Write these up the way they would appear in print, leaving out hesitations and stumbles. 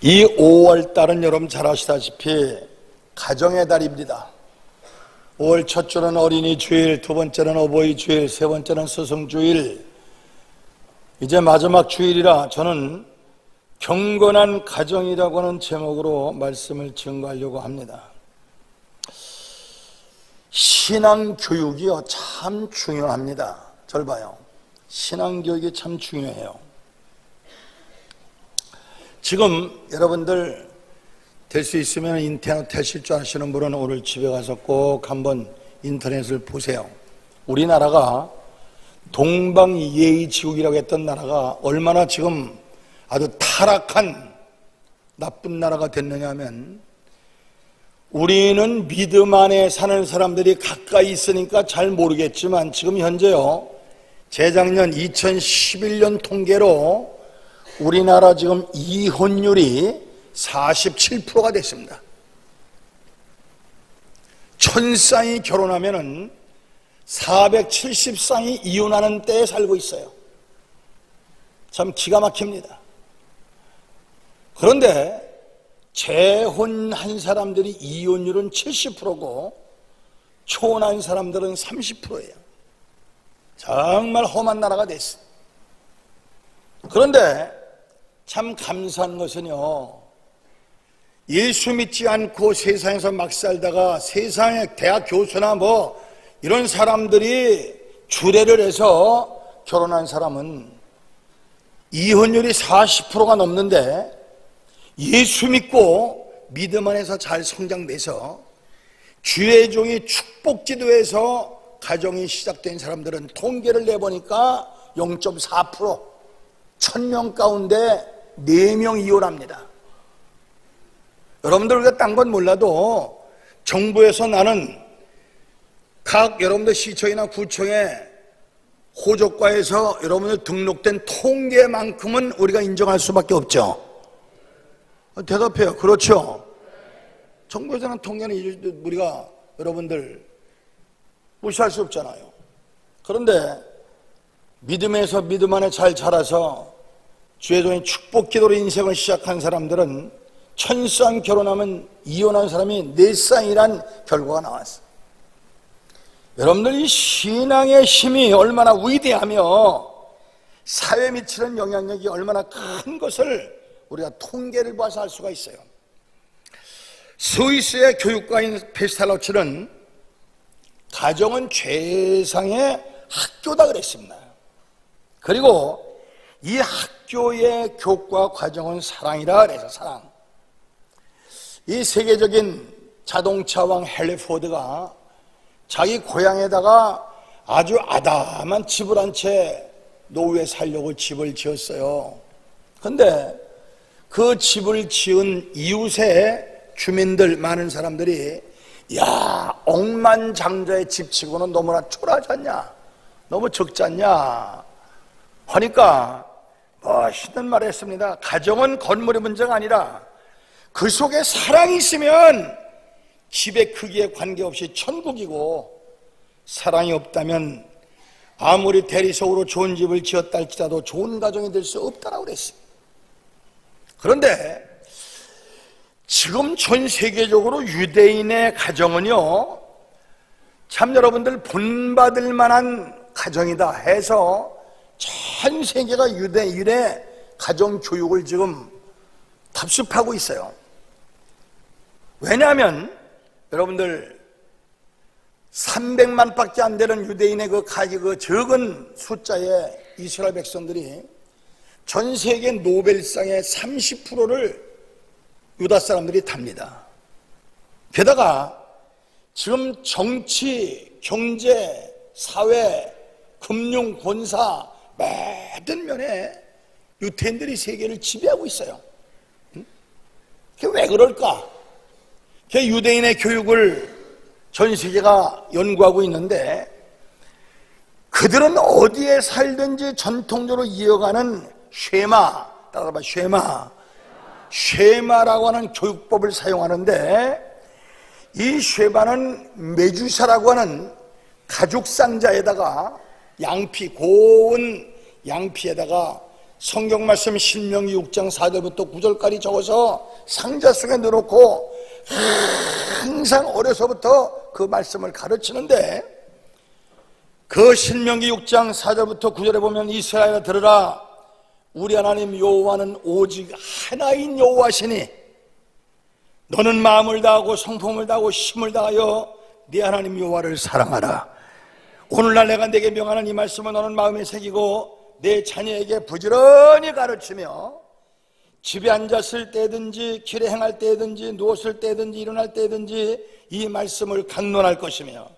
이 5월달은 여러분 잘 아시다시피 가정의 달입니다. 5월 첫 주는 어린이 주일, 두 번째는 어버이 주일, 세 번째는 스승 주일, 이제 마지막 주일이라 저는 경건한 가정이라고 하는 제목으로 말씀을 증거하려고 합니다. 신앙교육이요 참 중요합니다. 절 봐요. 신앙교육이 참 중요해요. 지금 여러분들 될 수 있으면 인터넷 하실 줄 아시는 분은 오늘 집에 가서 꼭 한번 인터넷을 보세요. 우리나라가 동방예의지국이라고 했던 나라가 얼마나 지금 아주 타락한 나쁜 나라가 됐느냐 하면, 우리는 믿음 안에 사는 사람들이 가까이 있으니까 잘 모르겠지만 지금 현재요, 재작년 2011년 통계로 우리나라 지금 이혼율이 47%가 됐습니다. 1000쌍이 결혼하면은 470쌍이 이혼하는 때에 살고 있어요. 참 기가 막힙니다. 그런데 재혼한 사람들이 이혼율은 70%고 초혼한 사람들은 30%예요. 정말 험한 나라가 됐어요. 그런데 참 감사한 것은요, 예수 믿지 않고 세상에서 막 살다가 세상의 대학 교수나 뭐 이런 사람들이 주례를 해서 결혼한 사람은 이혼율이 40%가 넘는데, 예수 믿고 믿음 안에서 잘 성장돼서 주의 종이 축복기도에서 가정이 시작된 사람들은 통계를 내보니까 0.4%, 1000명 가운데 4명 이혼합니다. 여러분들 우리가 딴 건 몰라도 정부에서 나는 각 여러분들 시청이나 구청에 호적과에서 여러분들 등록된 통계만큼은 우리가 인정할 수밖에 없죠. 대답해요. 그렇죠. 정부에서는 통계는 우리가 여러분들 무시할 수 없잖아요. 그런데 믿음에서 믿음 안에 잘 자라서 주의 종의 축복 기도로 인생을 시작한 사람들은 1000쌍 결혼하면 이혼한 사람이 4쌍이란 결과가 나왔어요. 여러분들 이 신앙의 힘이 얼마나 위대하며 사회에 미치는 영향력이 얼마나 큰 것을 우리가 통계를 봐서 알 수가 있어요. 스위스의 교육가인 페스탈로츠는 가정은 최상의 학교다 그랬습니다. 그리고 이 학교의 교과 과정은 사랑이라 그래서 사랑. 이 세계적인 자동차왕 헨리 포드가 자기 고향에다가 아주 아담한 집을 한 채 노후에 살려고 집을 지었어요. 그런데 그 집을 지은 이웃의 주민들, 많은 사람들이 야, 억만장자의 집치고는 너무나 초라하지 않냐, 너무 적지 않냐 하니까 멋있는 말을 했습니다. 가정은 건물의 문제가 아니라 그 속에 사랑이 있으면 집의 크기에 관계없이 천국이고, 사랑이 없다면 아무리 대리석으로 좋은 집을 지었다 할지라도 좋은 가정이 될 수 없다라고 그랬습니다. 그런데 지금 전 세계적으로 유대인의 가정은요, 참 여러분들 본받을 만한 가정이다 해서 전 세계가 유대인의 가정 교육을 지금 답습하고 있어요. 왜냐하면 여러분들 300만 밖에 안 되는 유대인의 그 적은 숫자의 이스라엘 백성들이 전 세계 노벨상의 30%를 유다 사람들이 탑니다. 게다가 지금 정치, 경제, 사회, 금융, 군사 모든 면에 유대인들이 세계를 지배하고 있어요. 그게 왜 그럴까? 그 유대인의 교육을 전 세계가 연구하고 있는데, 그들은 어디에 살든지 전통적으로 이어가는 쉐마, 따라봐, 쉐마라고 하는 교육법을 사용하는데, 이 쉐마는 메주사라고 하는 가죽 상자에다가 양피, 고운 양피에다가 성경 말씀 신명기 6장 4절부터 9절까지 적어서 상자 속에 넣어놓고 항상 어려서부터 그 말씀을 가르치는데, 그 신명기 6장 4절부터 9절에 보면 이스라엘아 들으라, 우리 하나님 여호와는 오직 하나인 여호와시니 너는 마음을 다하고 성품을 다하고 힘을 다하여 네 하나님 여호와를 사랑하라. 오늘날 내가 네게 명하는 이 말씀을 너는 마음에 새기고 내 자녀에게 부지런히 가르치며 집에 앉았을 때든지 길에 행할 때든지 누웠을 때든지 일어날 때든지 이 말씀을 강론할 것이며,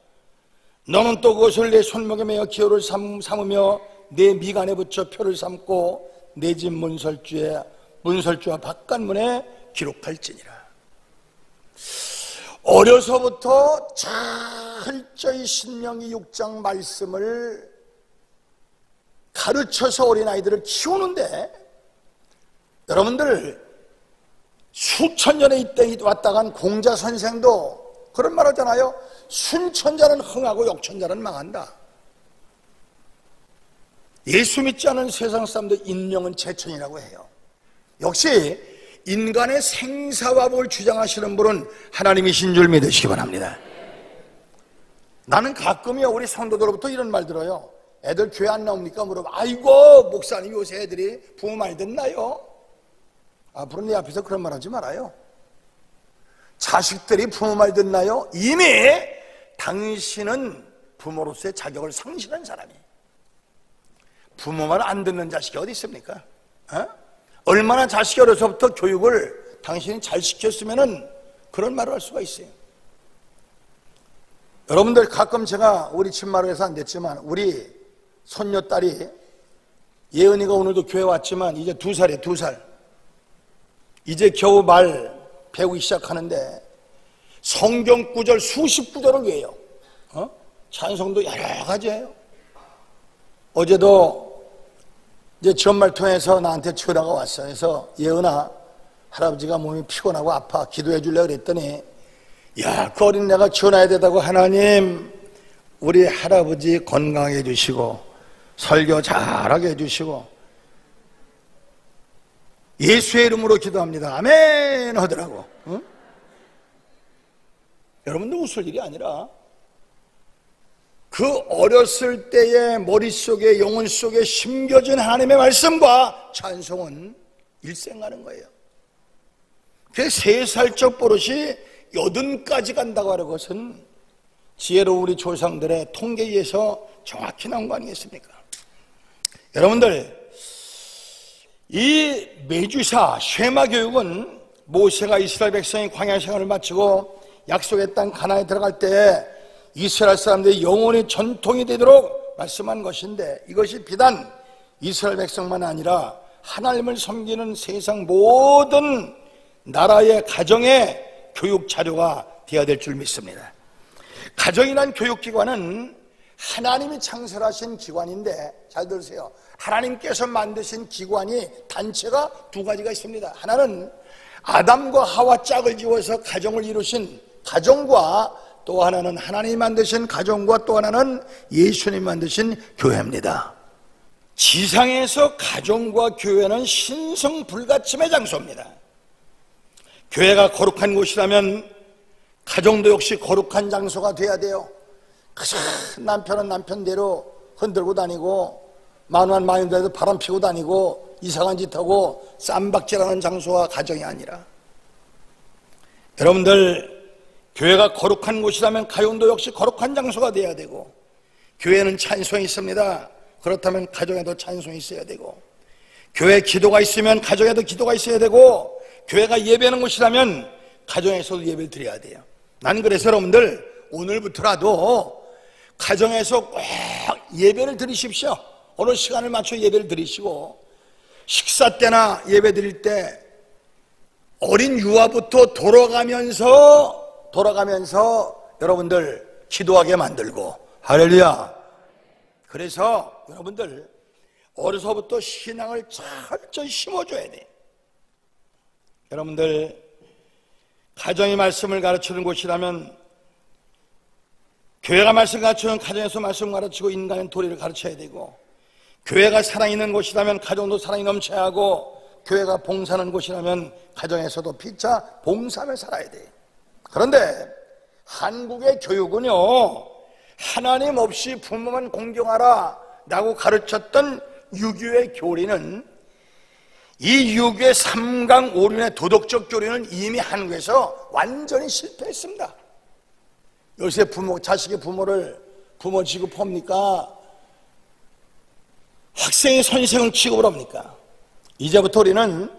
너는 또 그것을 내 손목에 매어 기호를 삼으며 내 미간에 붙여 표를 삼고 내 집 문설주와 바깥문에 기록할지니라. 어려서부터 철저히 신명기 6장 말씀을 가르쳐서 어린아이들을 키우는데, 여러분들 수천 년에 이때 왔다 간 공자 선생도 그런 말 하잖아요. 순천자는 흥하고 역천자는 망한다. 예수 믿지 않은 세상 사람들 인명은 재천이라고 해요. 역시 인간의 생사화복을 주장하시는 분은 하나님이신 줄 믿으시기 바랍니다. 나는 가끔요 우리 성도들로부터 이런 말 들어요. 애들 교회 안 나옵니까? 물어봐. 아이고 목사님 요새 애들이 부모 말 듣나요? 앞으로 내 앞에서 그런 말 하지 말아요. 자식들이 부모 말 듣나요? 이미 당신은 부모로서의 자격을 상실한 사람이에요. 부모 말 안 듣는 자식이 어디 있습니까? 얼마나 자식이 어려서부터 교육을 당신이 잘 시켰으면은 그런 말을 할 수가 있어요. 여러분들 가끔 제가 우리 친마루에서 안 됐지만 우리 손녀딸이 예은이가 오늘도 교회 왔지만 이제 2살이에요. 2살. 이제 겨우 말 배우기 시작하는데 성경 구절 수십 구절을 외워요. 찬송도 여러 가지예요. 어제도 이제 지원말 통해서 나한테 전화가 왔어요. 그래서 예은아, 할아버지가 몸이 피곤하고 아파 기도해 주려고 그랬더니, 야, 그 어린애가 전화해야 되다고, 하나님 우리 할아버지 건강하게 해주시고 설교 잘하게 해주시고 예수의 이름으로 기도합니다, 아멘 하더라고. 응? 여러분들 웃을 일이 아니라 그 어렸을 때의 머릿속에 영혼 속에 심겨진 하나님의 말씀과 찬송은 일생 가는 거예요. 그 3살적 버릇이 80까지 간다고 하는 것은 지혜로운 우리 조상들의 통계에 의해서 정확히 나온 거 아니겠습니까? 여러분들, 이 메주사 쉐마 교육은 모세가 이스라엘 백성이 광야 생활을 마치고 약속의 땅 가나안에 들어갈 때 이스라엘 사람들의 영원히 전통이 되도록 말씀한 것인데, 이것이 비단 이스라엘 백성만 아니라 하나님을 섬기는 세상 모든 나라의 가정의 교육 자료가 되어야 될 줄 믿습니다. 가정이란 교육기관은 하나님이 창설하신 기관인데, 잘 들으세요. 하나님께서 만드신 기관이 단체가 2가지가 있습니다. 하나는 아담과 하와 짝을 지어서 가정을 이루신 가정과, 또 하나는 하나님이 만드신 가정과, 또 하나는 예수님이 만드신 교회입니다. 지상에서 가정과 교회는 신성불가침의 장소입니다. 교회가 거룩한 곳이라면 가정도 역시 거룩한 장소가 돼야 돼요. 남편은 남편대로 흔들고 다니고 마누라는 마누라대로 바람 피고 다니고 이상한 짓 하고 쌈박질하는 장소가 가정이 아니라, 여러분들 교회가 거룩한 곳이라면 가정도 역시 거룩한 장소가 돼야 되고, 교회는 찬송이 있습니다. 그렇다면 가정에도 찬송이 있어야 되고, 교회 기도가 있으면 가정에도 기도가 있어야 되고, 교회가 예배하는 곳이라면 가정에서도 예배를 드려야 돼요. 나는 그래서 여러분들 오늘부터라도 가정에서 꼭 예배를 드리십시오. 어느 시간을 맞춰 예배를 드리시고, 식사 때나 예배 드릴 때 어린 유아부터 돌아가면서 여러분들 기도하게 만들고, 할렐루야. 그래서 여러분들 어려서부터 신앙을 철저히 심어줘야 돼. 여러분들 가정이 말씀을 가르치는 곳이라면, 교회가 말씀을 가르치면 가정에서 말씀을 가르치고 인간은 도리를 가르쳐야 되고, 교회가 살아있는 곳이라면 가정도 사랑이 넘쳐야 하고, 교회가 봉사하는 곳이라면 가정에서도 피차 봉사하며 살아야 돼요. 그런데 한국의 교육은요, 하나님 없이 부모만 공경하라 라고 가르쳤던 유교의 교리는, 이 유교의 삼강오륜의 도덕적 교리는 이미 한국에서 완전히 실패했습니다. 요새 자식의 부모 취급합니까? 학생의 선생을 취급을 합니까? 이제부터 우리는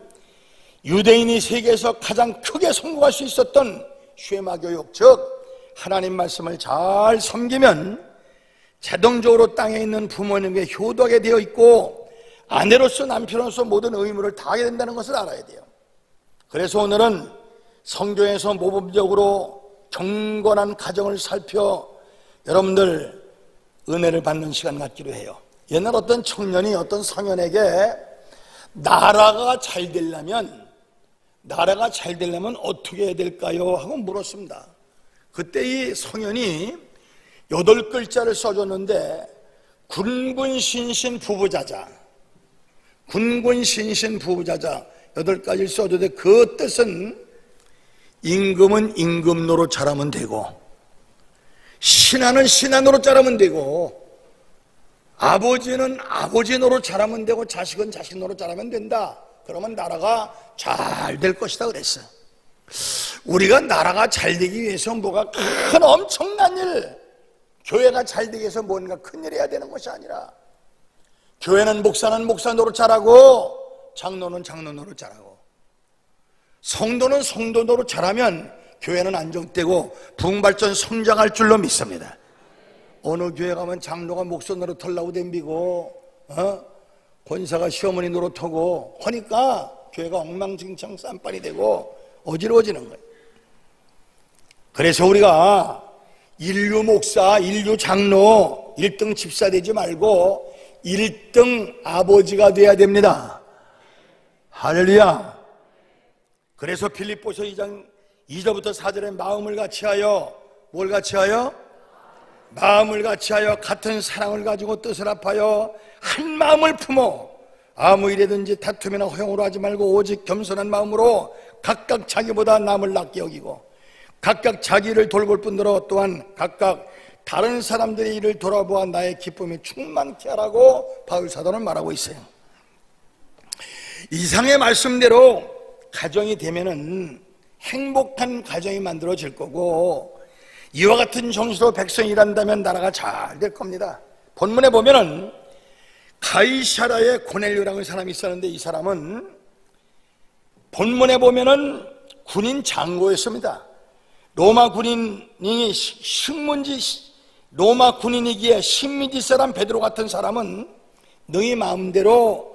유대인이 세계에서 가장 크게 성공할 수 있었던 쉐마 교육, 즉 하나님 말씀을 잘 섬기면 자동적으로 땅에 있는 부모님에게 효도하게 되어 있고, 아내로서 남편으로서 모든 의무를 다하게 된다는 것을 알아야 돼요. 그래서 오늘은 성경에서 모범적으로 경건한 가정을 살펴 여러분들 은혜를 받는 시간 갖기로 해요. 옛날 어떤 청년이 어떤 성현에게 나라가 잘 되려면 어떻게 해야 될까요? 하고 물었습니다. 그때 이 성현이 8글자를 써줬는데, 군군신신 부부자자 8가지를 써줬는데, 그 뜻은 임금은 임금 노릇 잘하면 되고, 신하는 신하 노릇 잘하면 되고, 아버지는 아버지 노릇 잘하면 되고, 자식은 자식 노릇 잘하면 된다. 그러면 나라가 잘 될 것이다 그랬어요. 우리가 나라가 잘 되기 위해서 뭐가 큰 엄청난 일, 교회가 잘 되기 위해서 뭔가 큰일 해야 되는 것이 아니라, 교회는 목사는 목사 노릇 잘하고, 장로는 장로 노릇 잘하고, 성도는 성도 노릇 잘하면 교회는 안정되고 부흥발전 성장할 줄로 믿습니다. 어느 교회 가면 장로가 목사 노릇 하려고 덤비고, 권사가 시어머니 노릇하고 하니까 교회가 엉망진창 쌈발이 되고 어지러워지는 거예요. 그래서 우리가 인류 목사, 인류 장로 1등 집사 되지 말고 1등 아버지가 돼야 됩니다. 할렐루야. 그래서 빌립보서 2장 2절부터 4절에 마음을 같이하여, 뭘 같이하여? 마음을 같이하여 같은 사랑을 가지고 뜻을 합하여 한 마음을 품어 아무 일에든지 다툼이나 허용으로 하지 말고 오직 겸손한 마음으로 각각 자기보다 남을 낫게 여기고 각각 자기를 돌볼 뿐더러 또한 각각 다른 사람들의 일을 돌아보아 나의 기쁨이 충만케 하라고 바울 사도는 말하고 있어요. 이상의 말씀대로 가정이 되면은 행복한 가정이 만들어질 거고, 이와 같은 정신으로 백성이 일한다면 나라가 잘 될 겁니다. 본문에 보면은 가이사라의 고넬료라는 사람이 있었는데, 이 사람은 본문에 보면은 군인 장고였습니다. 로마 군인이 로마 군인이기에 식민지 사람 베드로 같은 사람은 너희 마음대로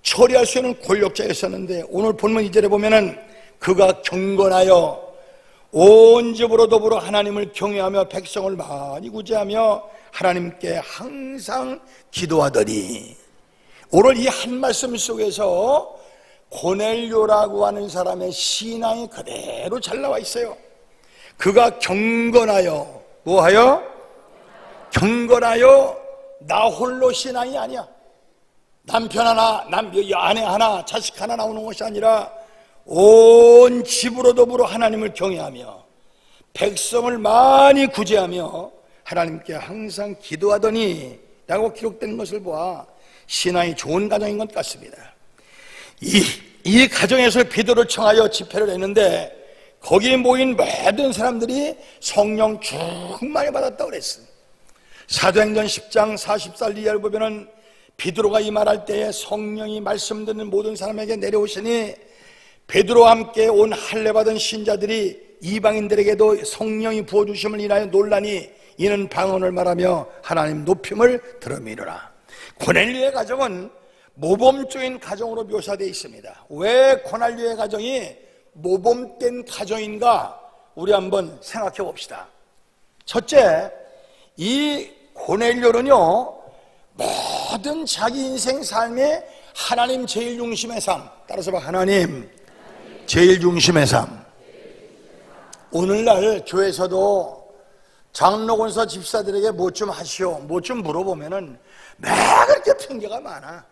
처리할 수 있는 권력자였었는데, 오늘 본문 2절에 보면은 그가 경건하여 온 집으로 더불어 하나님을 경외하며 백성을 많이 구제하며 하나님께 항상 기도하더니, 오늘 이 한 말씀 속에서 고넬료라고 하는 사람의 신앙이 그대로 잘 나와 있어요. 그가 경건하여, 뭐하여? 경건하여 나 홀로 신앙이 아니야. 남편 하나, 아내 하나, 자식 하나 나오는 것이 아니라 온 집으로 더불어 하나님을 경외하며 백성을 많이 구제하며 하나님께 항상 기도하더니 라고 기록된 것을 보아 신앙이 좋은 가정인 것 같습니다. 이 가정에서 비도를 청하여 집회를 했는데, 거기에 모인 모든 사람들이 성령 충만히 받았다고 그랬어요. 사도행전 10장 40절 이하를 보면은 베드로가 이 말할 때에 성령이 말씀 듣는 모든 사람에게 내려오시니 베드로와 함께 온 할례 받은 신자들이 이방인들에게도 성령이 부어주심을 인하여 놀라니 이는 방언을 말하며 하나님 높임을 들으미로라. 고넬료의 가정은 모범적인 가정으로 묘사되어 있습니다. 왜 고넬료의 가정이 모범된 가정인가? 우리 한번 생각해 봅시다. 첫째, 이 고넬료는요, 모든 자기 인생 삶에 하나님 제일 중심의 삶, 따라서 봐, 하나님 제일 중심의 삶. 오늘날 교회에서도 장로 권사 집사들에게 뭐 좀 하시오, 뭐 좀 물어보면은 매 그렇게 핑계가 많아.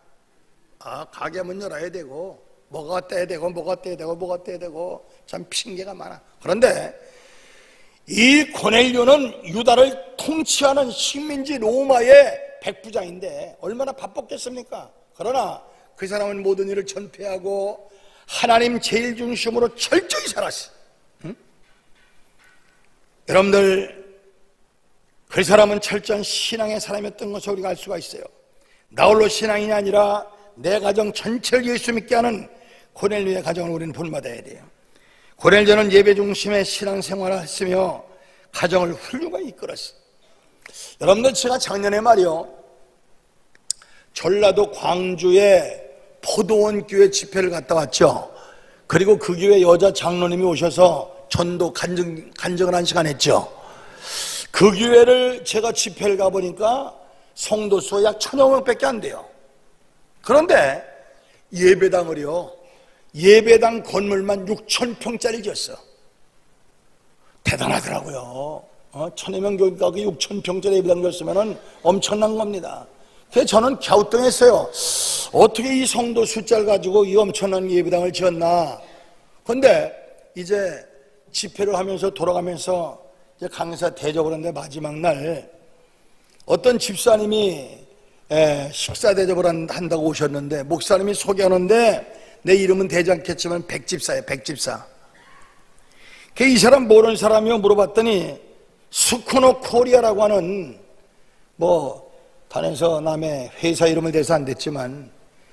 가게 문 열어야 되고, 뭐가 떼야 되고, 뭐가 떼야 되고, 뭐가 떼야 되고, 참 핑계가 많아. 그런데 이 고넬료는 유다를 통치하는 식민지 로마의 백부장인데 얼마나 바빴겠습니까? 그러나 그 사람은 모든 일을 전폐하고 하나님 제일 중심으로 철저히 살았어. 응? 여러분들, 그 사람은 철저한 신앙의 사람이었던 것을 우리가 알 수가 있어요. 나 홀로 신앙이 아니라 내 가정 전체를 예수 믿게 하는 고넬료의 가정을 우리는 본받아야 돼요. 고넬료는 예배 중심의 신앙생활을 했으며 가정을 훌륭하게 이끌었어요. 여러분들, 제가 작년에 말이요, 전라도 광주에 포도원 교회 집회를 갔다 왔죠. 그리고 그 교회 여자 장로님이 오셔서 전도 간증을 한 시간 했죠. 그 교회를 제가 집회를 가보니까 성도 수 약 1000여 명밖에 안 돼요. 그런데 예배당을요, 예배당 건물만 6000평짜리 지었어. 대단하더라고요. 1000여 명 교회가 6000평짜리 예배당 지었으면 엄청난 겁니다. 그래서 저는 갸우뚱했어요. 어떻게 이 성도 숫자를 가지고 이 엄청난 예배당을 지었나. 그런데 이제 집회를 하면서 돌아가면서 이제 강사 대접을 하는데 마지막 날 어떤 집사님이 식사 대접을 한다고 오셨는데 목사님이 소개하는데 내 이름은 되지 않겠지만 백집사예요. 백집사. 이 사람 모르는 사람이요 물어봤더니 스쿠노 코리아라고 하는 단에서 남의 회사 이름을 대서 안 됐지만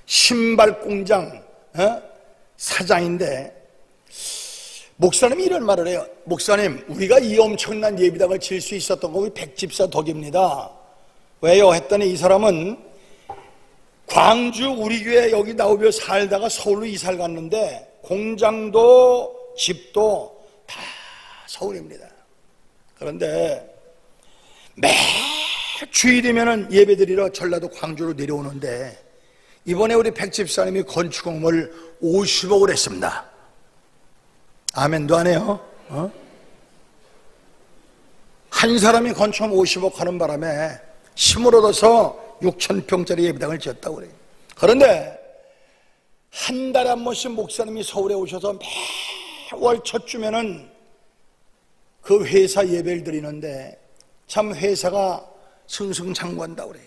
신발 공장 사장인데 목사님이 이런 말을 해요. 목사님, 우리가 이 엄청난 예배당을 지을 수 있었던 거 우리 백집사 덕입니다. 왜요? 했더니 이 사람은 광주 우리 교회 여기 나오며 살다가 서울로 이사를 갔는데 공장도 집도 다 서울입니다. 그런데 매 주일이면은 예배드리러 전라도 광주로 내려오는데 이번에 우리 백집사님이 건축공을 50억을 했습니다. 아멘도 안 해요? 한 사람이 건축 50억 하는 바람에 힘을 얻어서 6000평짜리 예배당을 지었다고 그래요. 그런데 한 달에 한 번씩 목사님이 서울에 오셔서 매월 첫 주면은 그 회사 예배를 드리는데 참 회사가 승승장구한다고 그래요.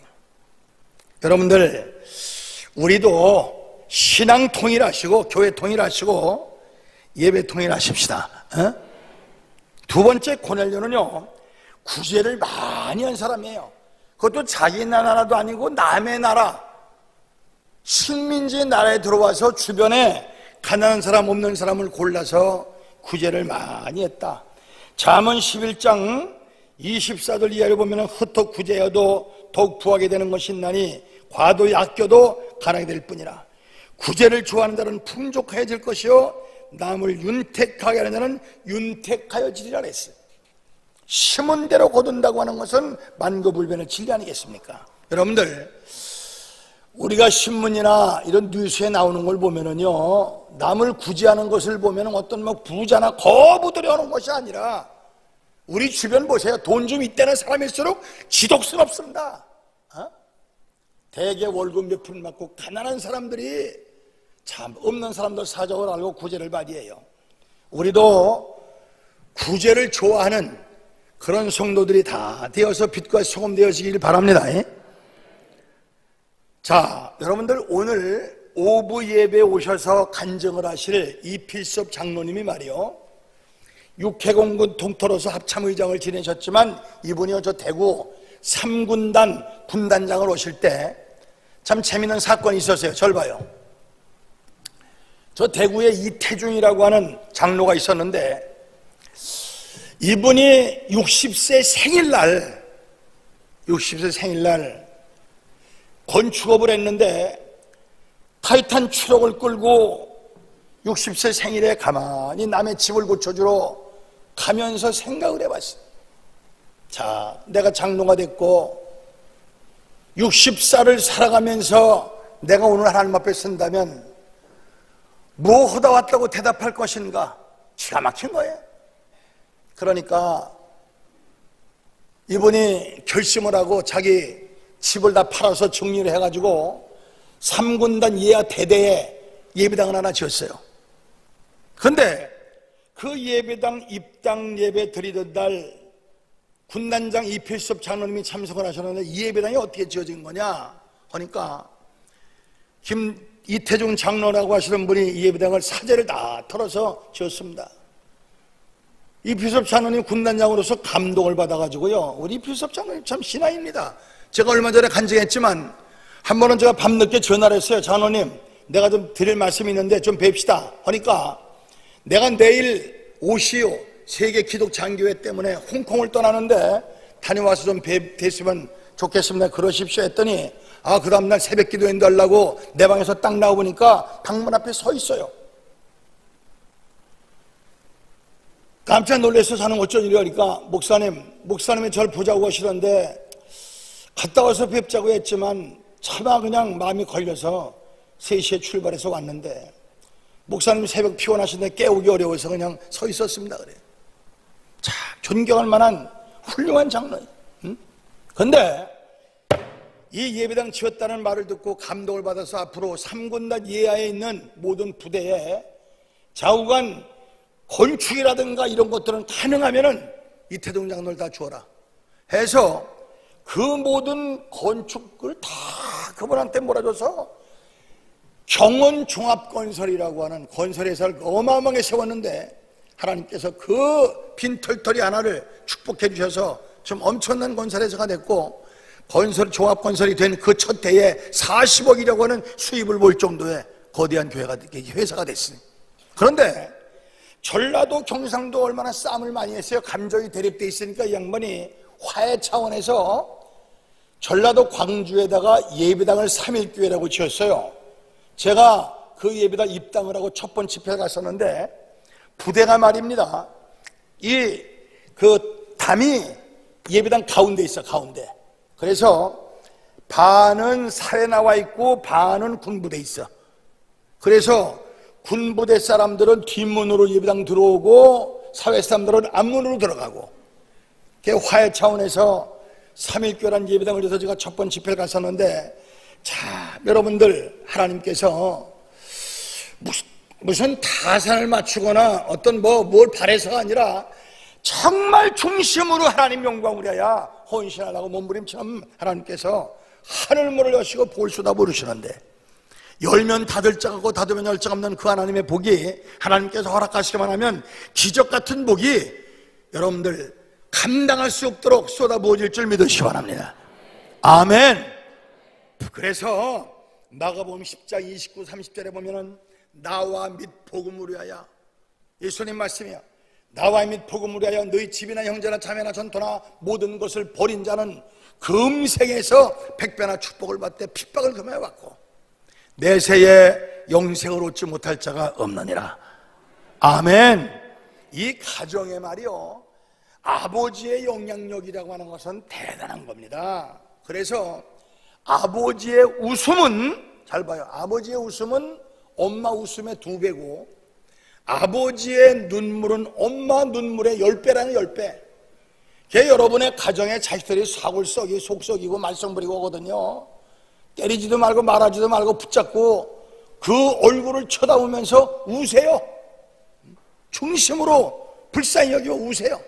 여러분들, 우리도 신앙 통일하시고 교회 통일하시고 예배 통일하십시다. 두 번째 고넬료는요, 구제를 많이 한 사람이에요. 그것도 자기 나라도 아니고 남의 나라, 식민지 나라에 들어와서 주변에 가난한 사람 없는 사람을 골라서 구제를 많이 했다. 잠언 11장 24절 이하를 보면 흩어 구제여도 더욱 부하게 되는 것이 있나니 과도히 아껴도 가난하게 될 뿐이라. 구제를 좋아하는 자는 풍족해질 것이요 남을 윤택하게 하는 자는 윤택하여지리라 했어요. 심은 대로 거둔다고 하는 것은 만고불변의 진리 아니겠습니까? 여러분들, 우리가 신문이나 이런 뉴스에 나오는 걸 보면은요, 남을 구제하는 것을 보면은 어떤 부자나 거부들이 오는 것이 아니라 우리 주변 보세요. 돈 좀 있다는 사람일수록 지독스럽습니다. 대개 월급 몇 푼 받고 가난한 사람들이 참 없는 사람들 사정을 알고 구제를 발휘해요. 우리도 구제를 좋아하는 그런 성도들이 다 되어서 빛과 소금 되어지길 바랍니다. 자, 여러분들, 오늘 오부 예배에 오셔서 간증을 하실 이필섭 장로님이 말이요, 육해공군 동토로서 합참의장을 지내셨지만 이분이요 저 대구 3군단 군단장을 오실 때 참 재미있는 사건이 있었어요. 절 봐요. 저 대구에 이태중이라고 하는 장로가 있었는데 이분이 60세 생일날 건축업을 했는데 타이탄 추럭을 끌고 60세 생일에 가만히 남의 집을 고쳐주러 가면서 생각을 해봤어요. 자, 내가 장로가 됐고 60살을 살아가면서 내가 오늘 하나님 앞에 선다면 뭐 하다 왔다고 대답할 것인가? 기가 막힌 거예요. 그러니까 이분이 결심을 하고 자기 집을 다 팔아서 정리를 해가지고 3군단 예하 대대에 예배당을 하나 지었어요. 그런데 그 예배당 입당 예배 드리던 날 군단장 이필섭 장로님이 참석을 하셨는데 이 예배당이 어떻게 지어진 거냐 하니까 이태중 장로라고 하시는 분이 이 예배당을 사재를 다 털어서 지었습니다. 이필섭 장로님 군단장으로서 감동을 받아가지고요, 우리 이필섭 장로님 참 신하입니다. 제가 얼마 전에 간증했지만 한 번은 제가 밤늦게 전화를 했어요. 장로님, 내가 좀 드릴 말씀이 있는데 좀 뵙시다 하니까 내가 내일 오시오 세계 기독 장교회 때문에 홍콩을 떠나는데 다녀와서 좀 뵙으면 좋겠습니다. 그러십시오 했더니 그 다음날 새벽 기도회인도 하려고 내 방에서 딱 나와보니까 방문 앞에 서 있어요. 깜짝 놀라서 사는 어쩐 일이야 그러니까 목사님이 저를 보자고 하시던데 갔다 와서 뵙자고 했지만 차마 그냥 마음이 걸려서 3시에 출발해서 왔는데 목사님 새벽 피곤하신데 깨우기 어려워서 그냥 서 있었습니다. 그래요. 참 존경할 만한 훌륭한 장로예요. 그런데 이 예배당 지었다는 말을 듣고 감동을 받아서 앞으로 3군단 예하에 있는 모든 부대에 좌우간 건축이라든가 이런 것들은 가능하면은 이태동 장로를 다 주어라 해서 그 모든 건축을 다 그분한테 몰아줘서 경원종합건설이라고 하는 건설회사를 어마어마하게 세웠는데 하나님께서 그 빈털터리 하나를 축복해 주셔서 좀 엄청난 건설회사가 됐고 종합건설이 된 그 첫 해에 40억이라고 하는 수입을 볼 정도의 거대한 회사가 됐어요. 그런데 전라도 경상도 얼마나 싸움을 많이 했어요. 감정이 대립돼 있으니까 이 양반이 화해 차원에서 전라도 광주에다가 예배당을 3.1교회라고 지었어요. 제가 그 예배당 입당을 하고 첫 번째 집회에 갔었는데 부대가 말입니다, 그 담이 예배당 가운데 있어. 가운데. 그래서 반은 사회 나와 있고 반은 군부대 있어. 그래서 군부대 사람들은 뒷문으로 예배당 들어오고 사회 사람들은 앞문으로 들어가고, 화해 차원에서 3.1교란 예배당을 해서 제가 첫 번째 집회를 갔었는데, 자, 여러분들, 하나님께서 무슨 타산을 맞추거나 어떤 뭘 바래서가 아니라 정말 중심으로 하나님 영광을 위하여 헌신하라고 몸부림처럼 하나님께서 하늘문을 여시고 볼 쏟아 부르시는데, 열면 닫을 자 같고 닫으면 열 자 없는 그 하나님의 복이 하나님께서 허락하시기만 하면 기적 같은 복이 여러분들 감당할 수 없도록 쏟아 부어질 줄 믿으시기 바랍니다. 아멘. 그래서 마가복음 10장 29, 30절에 보면은 나와 및 복음을 위하여, 예수님 말씀이야, 나와 및 복음을 위하여 너희 집이나 형제나 자매나 전토나 모든 것을 버린 자는 금생에서 100배나 축복을 받되 핍박을 금하여 받고 내세에 영생을 얻지 못할 자가 없느니라. 아멘. 이 가정의 말이요, 아버지의 영향력이라고 하는 것은 대단한 겁니다. 그래서 아버지의 웃음은, 잘 봐요, 아버지의 웃음은 엄마 웃음의 2배고 아버지의 눈물은 엄마 눈물의 10배라는 10배. 여러분의 가정에 자식들이 사골 썩이 속 썩이고 말썽 부리고 오거든요. 때리지도 말고 말하지도 말고 붙잡고 그 얼굴을 쳐다보면서 우세요. 중심으로 불쌍히 여기고 우세요.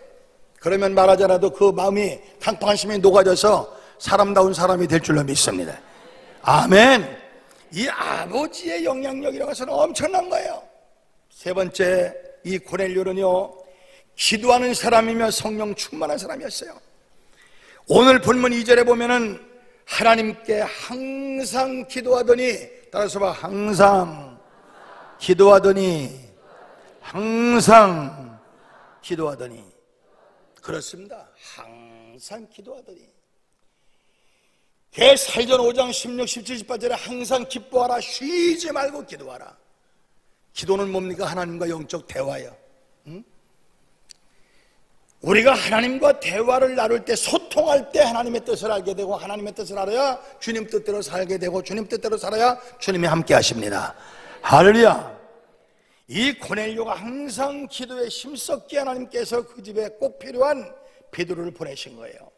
그러면 말하지 않아도 그 마음이 강팍한 심이 녹아져서 사람다운 사람이 될 줄로 믿습니다. 아멘. 이 아버지의 영향력이라고 해서는 엄청난 거예요. 세 번째, 이 고넬료는요, 기도하는 사람이며 성령 충만한 사람이었어요. 오늘 본문 2절에 보면은 하나님께 항상 기도하더니, 따라서 봐, 항상 기도하더니, 항상 기도하더니. 그렇습니다. 항상 기도하더니. 사도전 5장 16, 17, 18절에 항상 기뻐하라, 쉬지 말고 기도하라. 기도는 뭡니까? 하나님과 영적 대화예요. 우리가 하나님과 대화를 나눌 때, 소통할 때 하나님의 뜻을 알게 되고, 하나님의 뜻을 알아야 주님 뜻대로 살게 되고, 주님 뜻대로 살아야 주님이 함께 하십니다. 할렐루야. 이 고넬료가 항상 기도에 힘썼기에 하나님께서 그 집에 꼭 필요한 베드로를 보내신 거예요.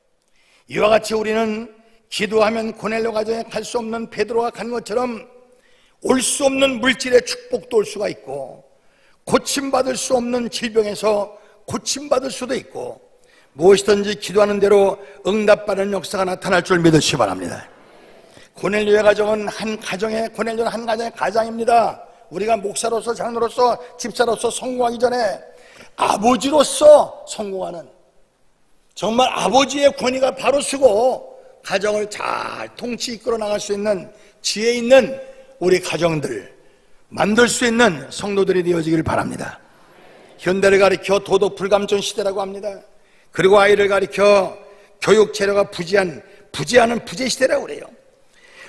이와 같이 우리는 기도하면 고넬료 가정에 갈 수 없는 베드로가 간 것처럼 올 수 없는 물질의 축복도 올 수가 있고, 고침받을 수 없는 질병에서 고침받을 수도 있고, 무엇이든지 기도하는 대로 응답받는 역사가 나타날 줄 믿으시기 바랍니다. 고넬료의 가정은 고넬료는 한 가정의 가장입니다. 우리가 목사로서, 장로로서, 집사로서 성공하기 전에 아버지로서 성공하는, 정말 아버지의 권위가 바로 서고 가정을 잘 통치 이끌어 나갈 수 있는 지혜 있는 우리 가정들 만들 수 있는 성도들이 되어지길 바랍니다. 현대를 가리켜 도덕 불감증 시대라고 합니다. 그리고 아이를 가리켜 교육 재료가 부재하는 부재 시대라고 그래요.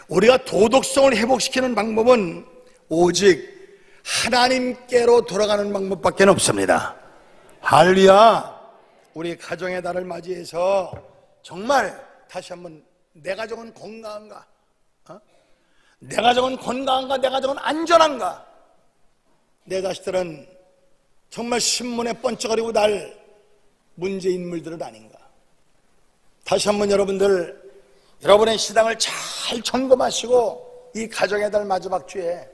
우리가 도덕성을 회복시키는 방법은 오직 하나님께로 돌아가는 방법밖에 없습니다. 할렐루야. 우리 가정의 달을 맞이해서 정말 다시 한번 내 가정은 건강한가? 내 가정은 건강한가? 내 가정은 안전한가? 내 자식들은 정말 신문에 번쩍거리고 날 문제 인물들은 아닌가? 다시 한번 여러분의 신앙을 잘 점검하시고 이 가정의 달 마지막 주에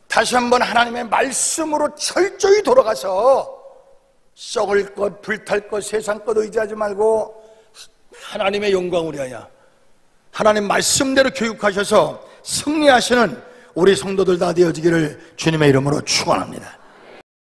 다시 한번 하나님의 말씀으로 철저히 돌아가서 썩을 것, 불탈 것, 세상 것 의지하지 말고 하나님의 영광을 위하여 하나님 말씀대로 교육하셔서 승리하시는 우리 성도들 다 되어지기를 주님의 이름으로 축원합니다.